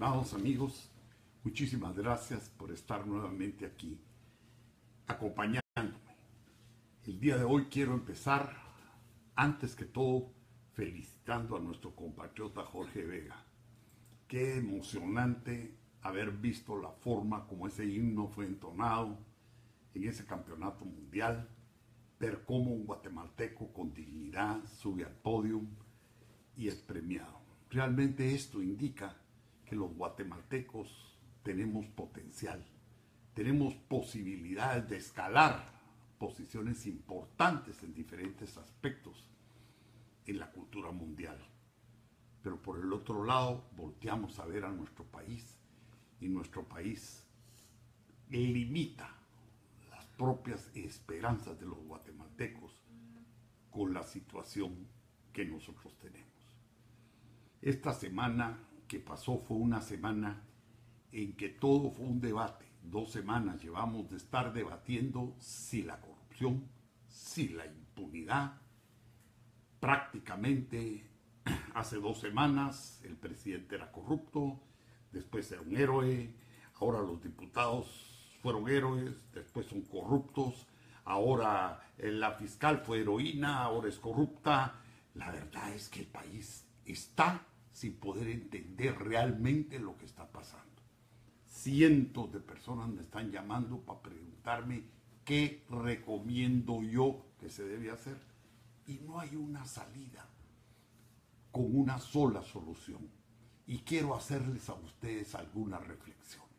Estimados amigos, muchísimas gracias por estar nuevamente aquí acompañándome. El día de hoy quiero empezar, antes que todo, felicitando a nuestro compatriota Jorge Vega. Qué emocionante haber visto la forma como ese himno fue entonado en ese campeonato mundial, ver cómo un guatemalteco con dignidad sube al podio y es premiado. Realmente esto indica que los guatemaltecos tenemos potencial, tenemos posibilidades de escalar posiciones importantes en diferentes aspectos en la cultura mundial. Pero por el otro lado, volteamos a ver a nuestro país y nuestro país limita las propias esperanzas de los guatemaltecos con la situación que nosotros tenemos. Esta semana que pasó fue una semana en que todo fue un debate. 2 semanas llevamos de estar debatiendo si la corrupción, si la impunidad. Prácticamente hace 2 semanas el presidente era corrupto, después era un héroe, ahora los diputados fueron héroes, después son corruptos, ahora la fiscal fue heroína, ahora es corrupta. La verdad es que el país está sin poder entender realmente lo que está pasando. Cientos de personas me están llamando para preguntarme qué recomiendo yo que se debe hacer. Y no hay una salida con una sola solución. Y quiero hacerles a ustedes algunas reflexiones.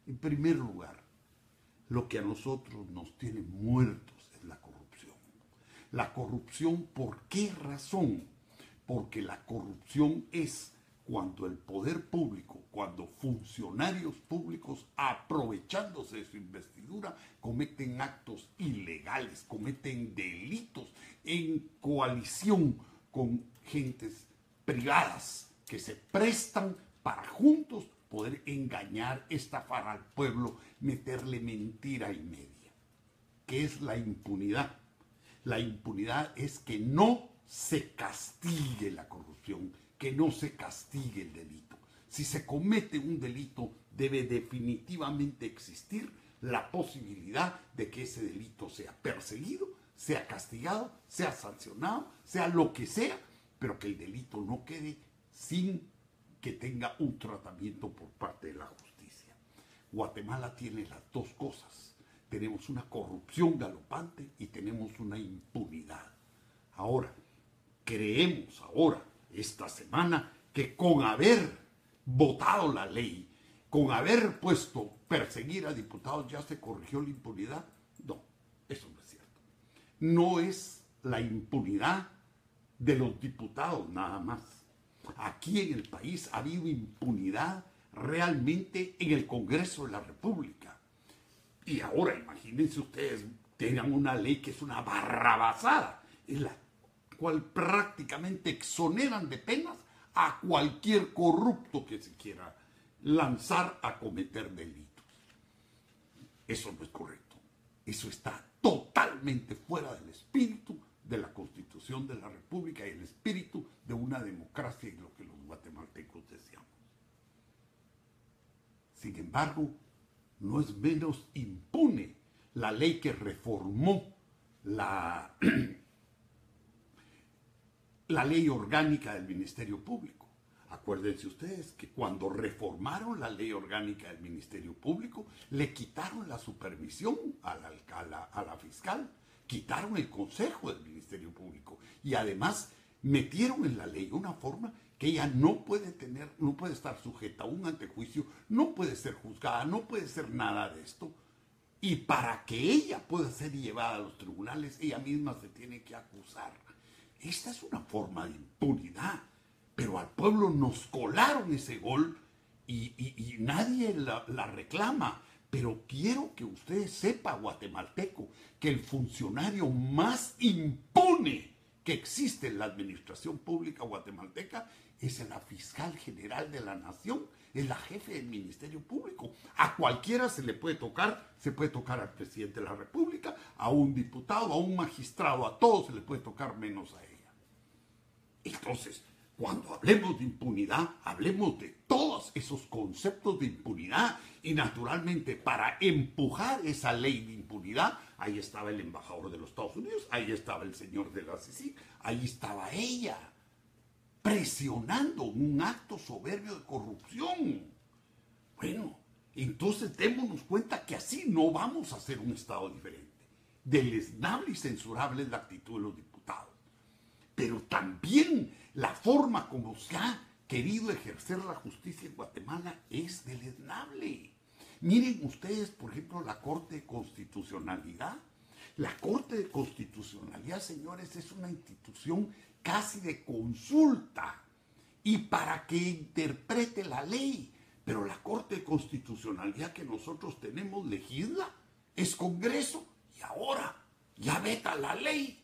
En primer lugar, lo que a nosotros nos tiene muertos es la corrupción. La corrupción, ¿por qué razón? Porque la corrupción es cuando el poder público, cuando funcionarios públicos, aprovechándose de su investidura, cometen actos ilegales, cometen delitos en coalición con gentes privadas que se prestan para juntos poder engañar, estafar al pueblo, meterle mentira y media. ¿Qué es la impunidad? La impunidad es que no se castigue la corrupción, que no se castigue el delito. Si se comete un delito, debe definitivamente existir la posibilidad de que ese delito sea perseguido, sea castigado, sea sancionado, sea lo que sea, pero que el delito no quede sin que tenga un tratamiento por parte de la justicia. Guatemala tiene las dos cosas. Tenemos una corrupción galopante y tenemos una impunidad. Ahora, creemos esta semana, que con haber votado la ley, con haber puesto perseguir a diputados, ya se corrigió la impunidad. No, eso no es cierto. No es la impunidad de los diputados nada más. Aquí en el país ha habido impunidad realmente en el Congreso de la República. Y ahora imagínense ustedes, tengan una ley que es una barrabasada, en la cual prácticamente exoneran de penas a cualquier corrupto que se quiera lanzar a cometer delitos. Eso no es correcto. Eso está totalmente fuera del espíritu de la Constitución de la República y el espíritu de una democracia y lo que los guatemaltecos deseamos. Sin embargo, no es menos impune la ley que reformó la ley orgánica del Ministerio Público. Acuérdense ustedes que cuando reformaron la ley orgánica del Ministerio Público, le quitaron la supervisión a la fiscal, quitaron el consejo del Ministerio Público y además metieron en la ley una forma que ella no puede estar sujeta a un antejuicio, no puede ser juzgada, no puede ser nada de esto. Y para que ella pueda ser llevada a los tribunales, ella misma se tiene que acusar. Esta es una forma de impunidad, pero al pueblo nos colaron ese gol y nadie la reclama. Pero quiero que usted sepa, guatemalteco, que el funcionario más impune que existe en la administración pública guatemalteca es la fiscal general de la nación, es la jefe del Ministerio Público. A cualquiera se le puede tocar, se puede tocar al presidente de la República, a un diputado, a un magistrado, a todos se le puede tocar menos a ella. Entonces, cuando hablemos de impunidad, hablemos de todas todos esos conceptos de impunidad. Y naturalmente, para empujar esa ley de impunidad, ahí estaba el embajador de los Estados Unidos, ahí estaba el señor de la CICIG, ahí estaba ella, presionando un acto soberbio de corrupción. Bueno, entonces démonos cuenta que así no vamos a hacer un Estado diferente. Deleznable y censurable es la actitud de los diputados. Pero también la forma como se ha querido ejercer la justicia en Guatemala es deleznable. Miren ustedes, por ejemplo, la Corte de Constitucionalidad. La Corte de Constitucionalidad, señores, es una institución casi de consulta y para que interprete la ley. Pero la Corte de Constitucionalidad que nosotros tenemos legisla es Congreso y ahora ya veta la ley.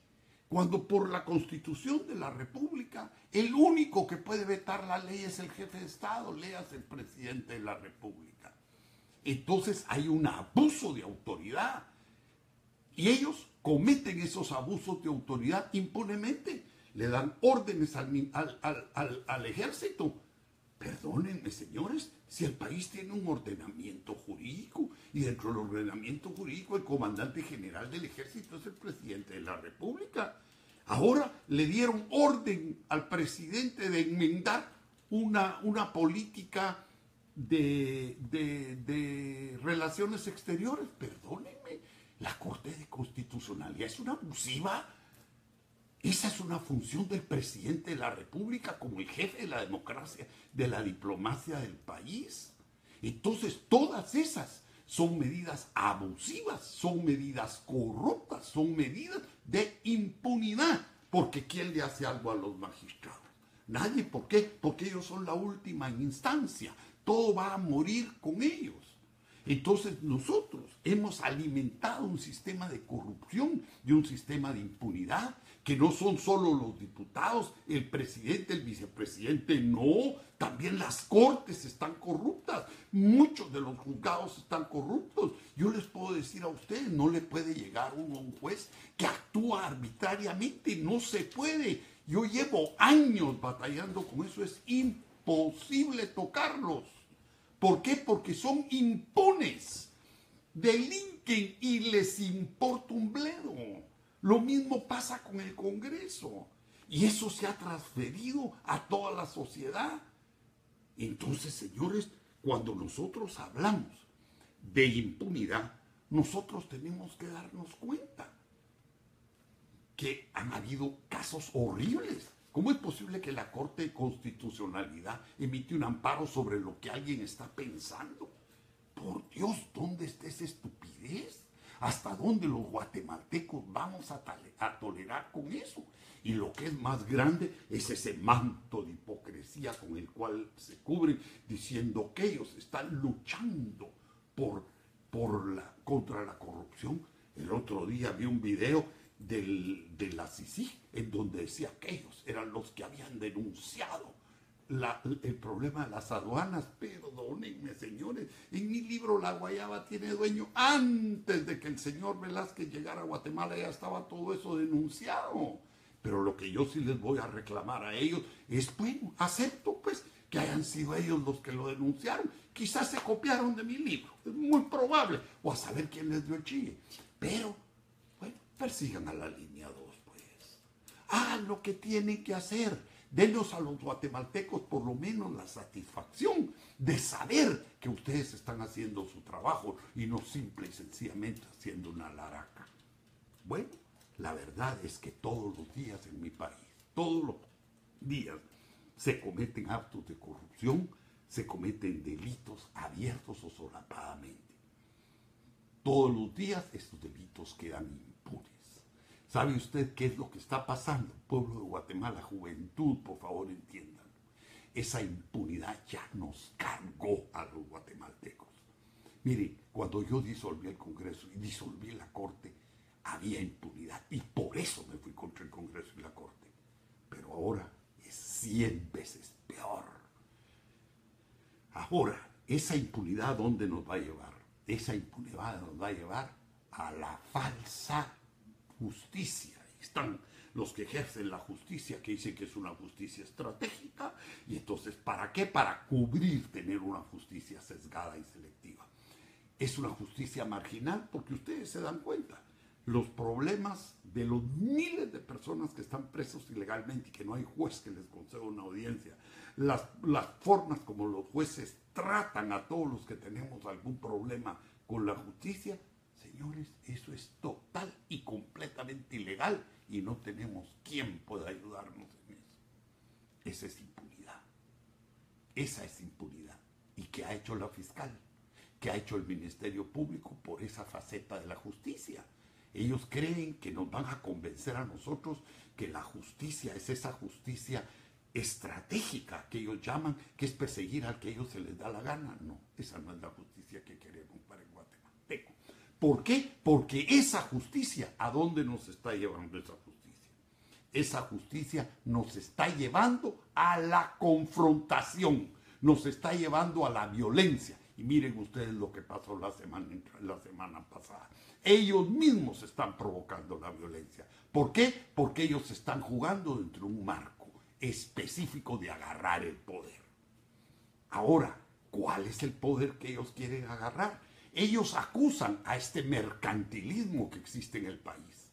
Cuando por la Constitución de la República el único que puede vetar la ley es el jefe de Estado, léase el presidente de la República. Entonces hay un abuso de autoridad y ellos cometen esos abusos de autoridad impunemente. Le dan órdenes al ejército. Perdónenme, señores, si el país tiene un ordenamiento jurídico y dentro del ordenamiento jurídico el comandante general del ejército es el presidente de la República. Ahora le dieron orden al presidente de enmendar una política de relaciones exteriores. Perdónenme, la Corte de Constitucionalidad es una abusiva. Esa es una función del presidente de la República como el jefe de la democracia, de la diplomacia del país. Entonces, todas esas son medidas abusivas, son medidas corruptas, son medidas de impunidad. Porque ¿quién le hace algo a los magistrados? Nadie. ¿Por qué? Porque ellos son la última instancia. Todo va a morir con ellos. Entonces nosotros hemos alimentado un sistema de corrupción y un sistema de impunidad que no son solo los diputados, el presidente, el vicepresidente, no, también las cortes están corruptas, muchos de los juzgados están corruptos. Yo les puedo decir a ustedes, no le puede llegar uno a un juez que actúa arbitrariamente, no se puede. Yo llevo años batallando con eso, es imposible tocarlos. ¿Por qué? Porque son impunes, delinquen y les importa un bledo. Lo mismo pasa con el Congreso y eso se ha transferido a toda la sociedad. Entonces, señores, cuando nosotros hablamos de impunidad, nosotros tenemos que darnos cuenta que han habido casos horribles. ¿Cómo es posible que la Corte de Constitucionalidad emite un amparo sobre lo que alguien está pensando? Por Dios, ¿dónde está esa estupidez? ¿Hasta dónde los guatemaltecos vamos a tolerar con eso? Y lo que es más grande es ese manto de hipocresía con el cual se cubren diciendo que ellos están luchando contra la corrupción. El otro día vi un video de la CICIG en donde decía que ellos eran los que habían denunciado el problema de las aduanas. Perdónenme, señores, en mi libro La Guayaba tiene dueño. Antes de que el señor Velázquez llegara a Guatemala ya estaba todo eso denunciado. Pero lo que yo sí les voy a reclamar a ellos es, bueno, acepto pues que hayan sido ellos los que lo denunciaron. Quizás se copiaron de mi libro, es muy probable, o a saber quién les dio el chile. Pero, bueno, persigan a la línea 2, pues. Hagan lo que tienen que hacer. Denos a los guatemaltecos por lo menos la satisfacción de saber que ustedes están haciendo su trabajo y no simple y sencillamente haciendo una laraca. Bueno, la verdad es que todos los días en mi país, todos los días se cometen actos de corrupción, se cometen delitos abiertos o solapadamente. Todos los días estos delitos quedan impunes. ¿Sabe usted qué es lo que está pasando? Pueblo de Guatemala, juventud, por favor, entiéndanlo. Esa impunidad ya nos cargó a los guatemaltecos. Mire, cuando yo disolví el Congreso y disolví la Corte, había impunidad y por eso me fui contra el Congreso y la Corte. Pero ahora es 100 veces peor. Ahora, esa impunidad, ¿dónde nos va a llevar? Esa impunidad nos va a llevar a la falsa justicia. Están los que ejercen la justicia, que dicen que es una justicia estratégica, y entonces, ¿para qué? Para cubrir tener una justicia sesgada y selectiva. Es una justicia marginal porque ustedes se dan cuenta, los problemas de los miles de personas que están presos ilegalmente y que no hay juez que les conceda una audiencia, las formas como los jueces tratan a todos los que tenemos algún problema con la justicia, señores, eso es total y completamente ilegal y no tenemos quien pueda ayudarnos en eso. Esa es impunidad. Esa es impunidad. ¿Y qué ha hecho la fiscal? ¿Qué ha hecho el Ministerio Público por esa faceta de la justicia? Ellos creen que nos van a convencer a nosotros que la justicia es esa justicia estratégica que ellos llaman, que es perseguir al que a ellos se les da la gana. No, esa no es la justicia que queremos para el guatemalteco. ¿Por qué? Porque esa justicia, ¿a dónde nos está llevando esa justicia? Esa justicia nos está llevando a la confrontación, nos está llevando a la violencia. Y miren ustedes lo que pasó la semana pasada. Ellos mismos están provocando la violencia. ¿Por qué? Porque ellos están jugando dentro de un marco específico de agarrar el poder. Ahora, ¿cuál es el poder que ellos quieren agarrar? Ellos acusan a este mercantilismo que existe en el país.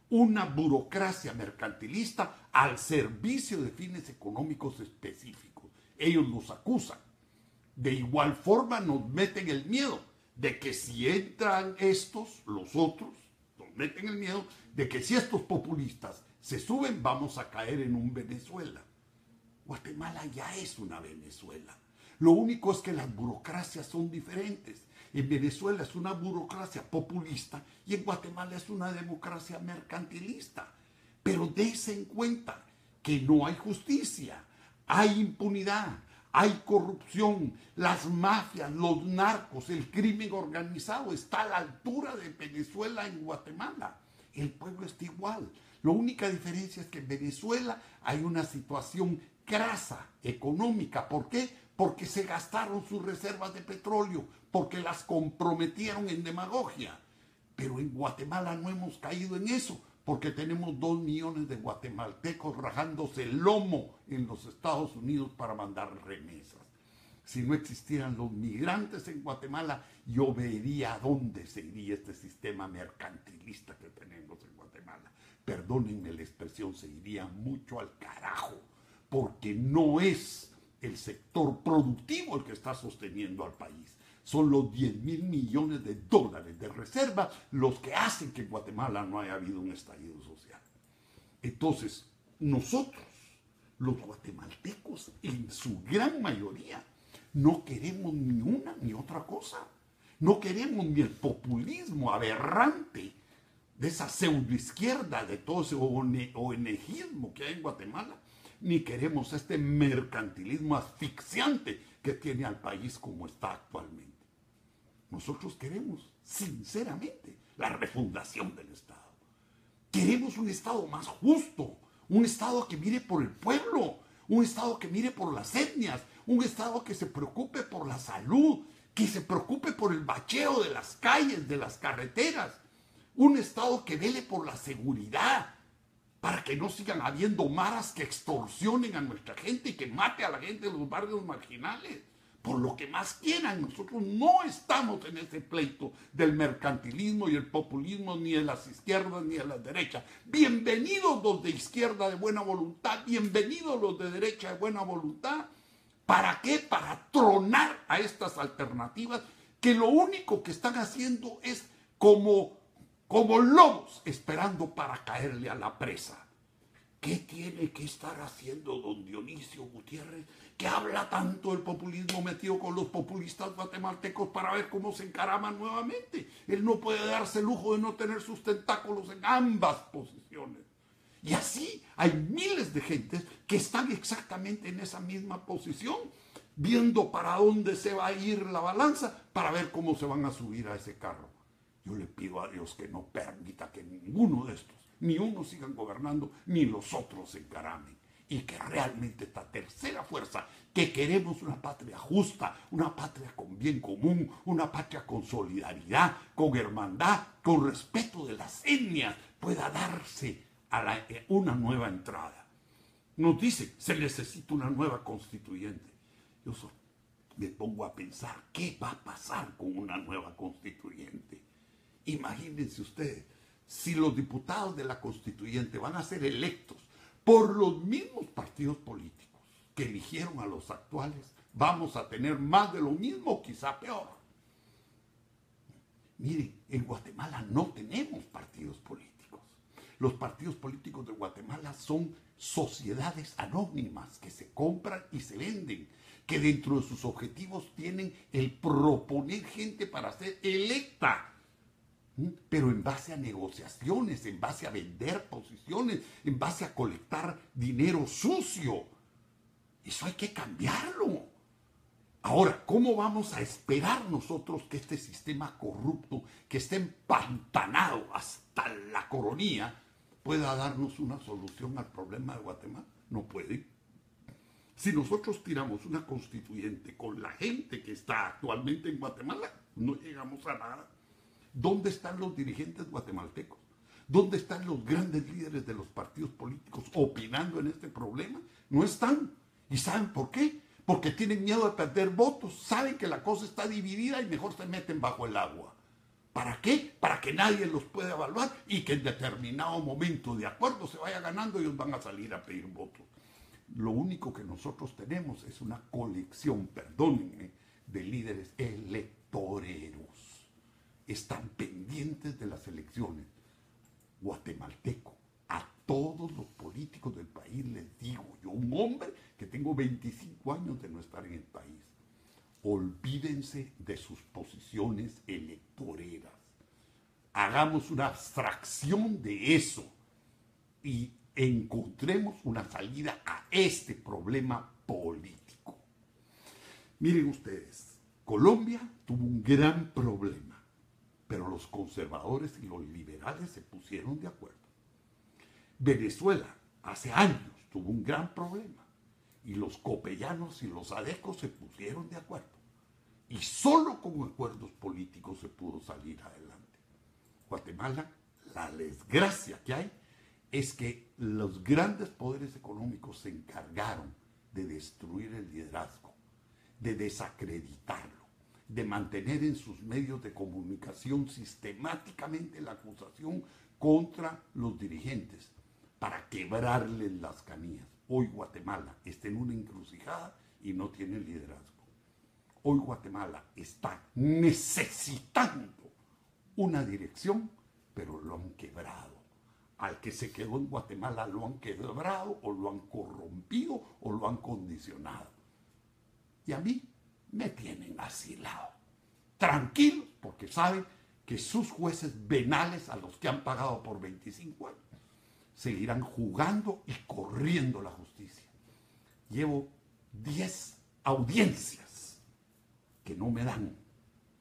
Una burocracia mercantilista al servicio de fines económicos específicos. Ellos los acusan. De igual forma nos meten el miedo de que si entran estos, los otros, nos meten el miedo de que si estos populistas se suben, vamos a caer en un Venezuela. Guatemala ya es una Venezuela. Lo único es que las burocracias son diferentes. En Venezuela es una burocracia populista y en Guatemala es una democracia mercantilista. Pero dense en cuenta que no hay justicia, hay impunidad. Hay corrupción, las mafias, los narcos, el crimen organizado está a la altura de Venezuela en Guatemala. El pueblo está igual. La única diferencia es que en Venezuela hay una situación crasa, económica. ¿Por qué? Porque se gastaron sus reservas de petróleo, porque las comprometieron en demagogia. Pero en Guatemala no hemos caído en eso, porque tenemos 2 millones de guatemaltecos rajándose el lomo en los Estados Unidos para mandar remesas. Si no existieran los migrantes en Guatemala, yo vería a dónde se iría este sistema mercantilista que tenemos en Guatemala. Perdónenme la expresión, se iría mucho al carajo, porque no es el sector productivo el que está sosteniendo al país. Son los 10.000 millones de dólares de reserva los que hacen que en Guatemala no haya habido un estallido social. Entonces, nosotros, los guatemaltecos, en su gran mayoría, no queremos ni una ni otra cosa. No queremos ni el populismo aberrante de esa pseudoizquierda, de todo ese ONGismo que hay en Guatemala, ni queremos este mercantilismo asfixiante que tiene al país como está actualmente. Nosotros queremos, sinceramente, la refundación del Estado. Queremos un Estado más justo, un Estado que mire por el pueblo, un Estado que mire por las etnias, un Estado que se preocupe por la salud, que se preocupe por el bacheo de las calles, de las carreteras, un Estado que vele por la seguridad, para que no sigan habiendo maras que extorsionen a nuestra gente y que mate a la gente de los barrios marginales. Por lo que más quieran, nosotros no estamos en ese pleito del mercantilismo y el populismo, ni de las izquierdas ni de las derechas. Bienvenidos los de izquierda de buena voluntad, bienvenidos los de derecha de buena voluntad. ¿Para qué? Para tronar a estas alternativas que lo único que están haciendo es como lobos esperando para caerle a la presa. ¿Qué tiene que estar haciendo don Dionisio Gutiérrez, que habla tanto del populismo metido con los populistas guatemaltecos para ver cómo se encaraman nuevamente? Él no puede darse el lujo de no tener sus tentáculos en ambas posiciones. Y así hay miles de gentes que están exactamente en esa misma posición, viendo para dónde se va a ir la balanza para ver cómo se van a subir a ese carro. Yo le pido a Dios que no permita que ninguno de estos, ni unos sigan gobernando, ni los otros se encaramen. Y que realmente esta tercera fuerza, que queremos una patria justa, una patria con bien común, una patria con solidaridad, con hermandad, con respeto de las etnias, pueda darse a una nueva entrada. Nos dice, se necesita una nueva constituyente. Yo me pongo a pensar, ¿qué va a pasar con una nueva constituyente? Imagínense ustedes, si los diputados de la constituyente van a ser electos por los mismos partidos políticos que eligieron a los actuales, vamos a tener más de lo mismo, quizá peor. Miren, en Guatemala no tenemos partidos políticos. Los partidos políticos de Guatemala son sociedades anónimas que se compran y se venden, que dentro de sus objetivos tienen el proponer gente para ser electa, pero en base a negociaciones, en base a vender posiciones, en base a colectar dinero sucio. Eso hay que cambiarlo. Ahora, ¿cómo vamos a esperar nosotros que este sistema corrupto, que está empantanado hasta la coronilla, pueda darnos una solución al problema de Guatemala? No puede. Si nosotros tiramos una constituyente con la gente que está actualmente en Guatemala, no llegamos a nada. ¿Dónde están los dirigentes guatemaltecos? ¿Dónde están los grandes líderes de los partidos políticos opinando en este problema? No están. ¿Y saben por qué? Porque tienen miedo de perder votos, saben que la cosa está dividida y mejor se meten bajo el agua. ¿Para qué? Para que nadie los pueda evaluar y que en determinado momento de acuerdo se vaya ganando, ellos van a salir a pedir votos. Lo único que nosotros tenemos es una colección, perdónenme, de líderes electoreros. Están pendientes de las elecciones. Guatemalteco, a todos los políticos del país les digo, yo un hombre que tengo 25 años de no estar en el país, olvídense de sus posiciones electoreras. Hagamos una abstracción de eso y encontremos una salida a este problema político. Miren ustedes, Colombia tuvo un gran problema, pero los conservadores y los liberales se pusieron de acuerdo. Venezuela hace años tuvo un gran problema y los copellanos y los adecos se pusieron de acuerdo. Y solo con acuerdos políticos se pudo salir adelante. Guatemala, la desgracia que hay es que los grandes poderes económicos se encargaron de destruir el liderazgo, de desacreditarlo, de mantener en sus medios de comunicación sistemáticamente la acusación contra los dirigentes para quebrarles las canillas. Hoy Guatemala está en una encrucijada y no tiene liderazgo. Hoy Guatemala está necesitando una dirección, pero lo han quebrado. Al que se quedó en Guatemala lo han quebrado o lo han corrompido o lo han condicionado. Y a mí me tienen asilado. Tranquilos, porque saben que sus jueces venales, a los que han pagado por 25 años, seguirán jugando y corriendo la justicia. Llevo 10 audiencias que no me dan,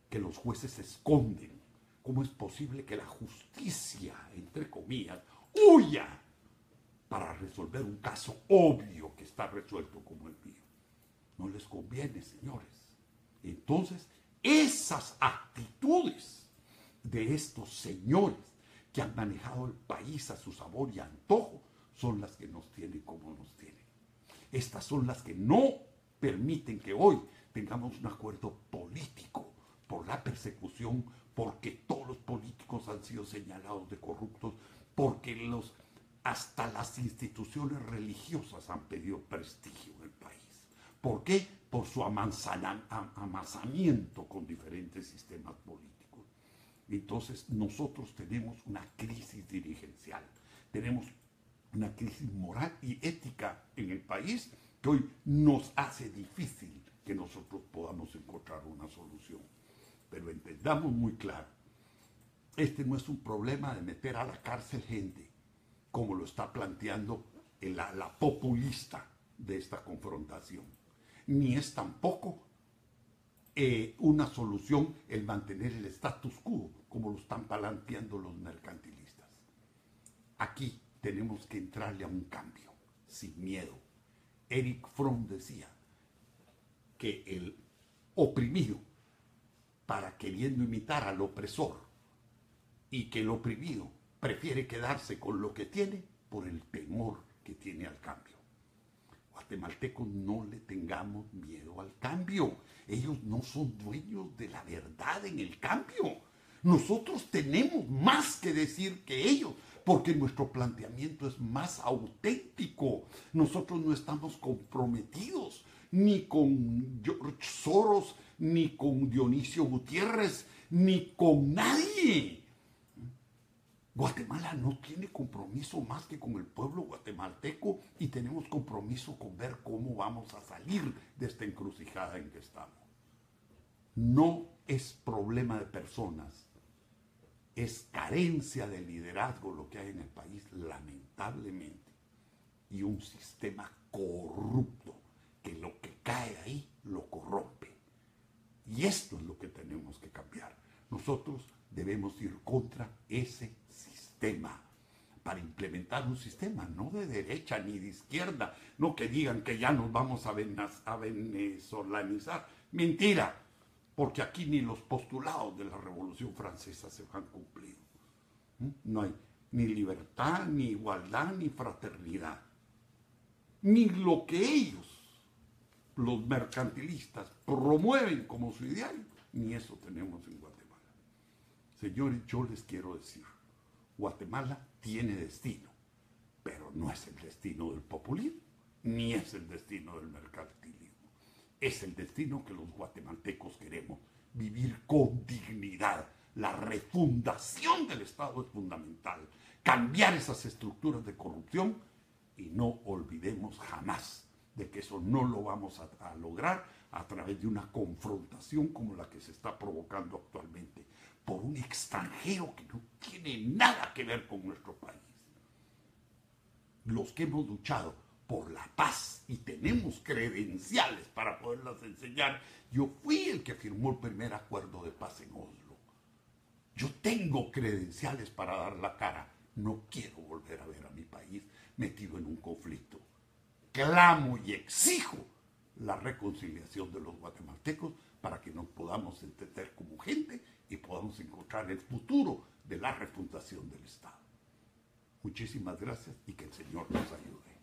que los jueces se esconden. ¿Cómo es posible que la justicia, entre comillas, huya para resolver un caso obvio que está resuelto como el mío? No les conviene, señores. Entonces, esas actitudes de estos señores que han manejado el país a su sabor y antojo son las que nos tienen como nos tienen. Estas son las que no permiten que hoy tengamos un acuerdo político por la persecución, porque todos los políticos han sido señalados de corruptos, porque hasta las instituciones religiosas han pedido prestigio en el país. ¿Por qué? Por su amasamiento con diferentes sistemas políticos. Entonces nosotros tenemos una crisis dirigencial, tenemos una crisis moral y ética en el país que hoy nos hace difícil que nosotros podamos encontrar una solución. Pero entendamos muy claro, este no es un problema de meter a la cárcel gente, como lo está planteando la populista de esta confrontación, ni es tampoco una solución el mantener el status quo, como lo están planteando los mercantilistas. Aquí tenemos que entrarle a un cambio, sin miedo. Erich Fromm decía que el oprimido, para queriendo imitar al opresor, y que el oprimido prefiere quedarse con lo que tiene, por el temor que tiene al cambio. Guatemaltecos, no le tengamos miedo al cambio. Ellos no son dueños de la verdad en el cambio. Nosotros tenemos más que decir que ellos, porque nuestro planteamiento es más auténtico. Nosotros no estamos comprometidos ni con George Soros, ni con Dionisio Gutiérrez, ni con nadie. Guatemala no tiene compromiso más que con el pueblo guatemalteco y tenemos compromiso con ver cómo vamos a salir de esta encrucijada en que estamos. No es problema de personas, es carencia de liderazgo lo que hay en el país, lamentablemente, y un sistema corrupto que lo que cae ahí lo corrompe. Y esto es lo que tenemos que cambiar. Nosotros debemos ir contra ese sistema para implementar un sistema no de derecha ni de izquierda, no que digan que ya nos vamos a venezolanizar. Mentira, porque aquí ni los postulados de la Revolución Francesa se han cumplido. No hay ni libertad, ni igualdad, ni fraternidad. Ni lo que ellos, los mercantilistas, promueven como su ideal, ni eso tenemos en Guatemala. Señores, yo les quiero decir, Guatemala tiene destino, pero no es el destino del populismo, ni es el destino del mercantilismo. Es el destino que los guatemaltecos queremos, vivir con dignidad. La refundación del Estado es fundamental, cambiar esas estructuras de corrupción y no olvidemos jamás de que eso no lo vamos a lograr a través de una confrontación como la que se está provocando actualmente por un extranjero que no tiene nada que ver con nuestro país. Los que hemos luchado por la paz y tenemos credenciales para poderlas enseñar. Yo fui el que firmó el primer acuerdo de paz en Oslo. Yo tengo credenciales para dar la cara. No quiero volver a ver a mi país metido en un conflicto. Clamo y exijo la reconciliación de los guatemaltecos para que nos podamos entender como gente y podamos encontrar el futuro de la refundación del Estado. Muchísimas gracias y que el Señor nos ayude.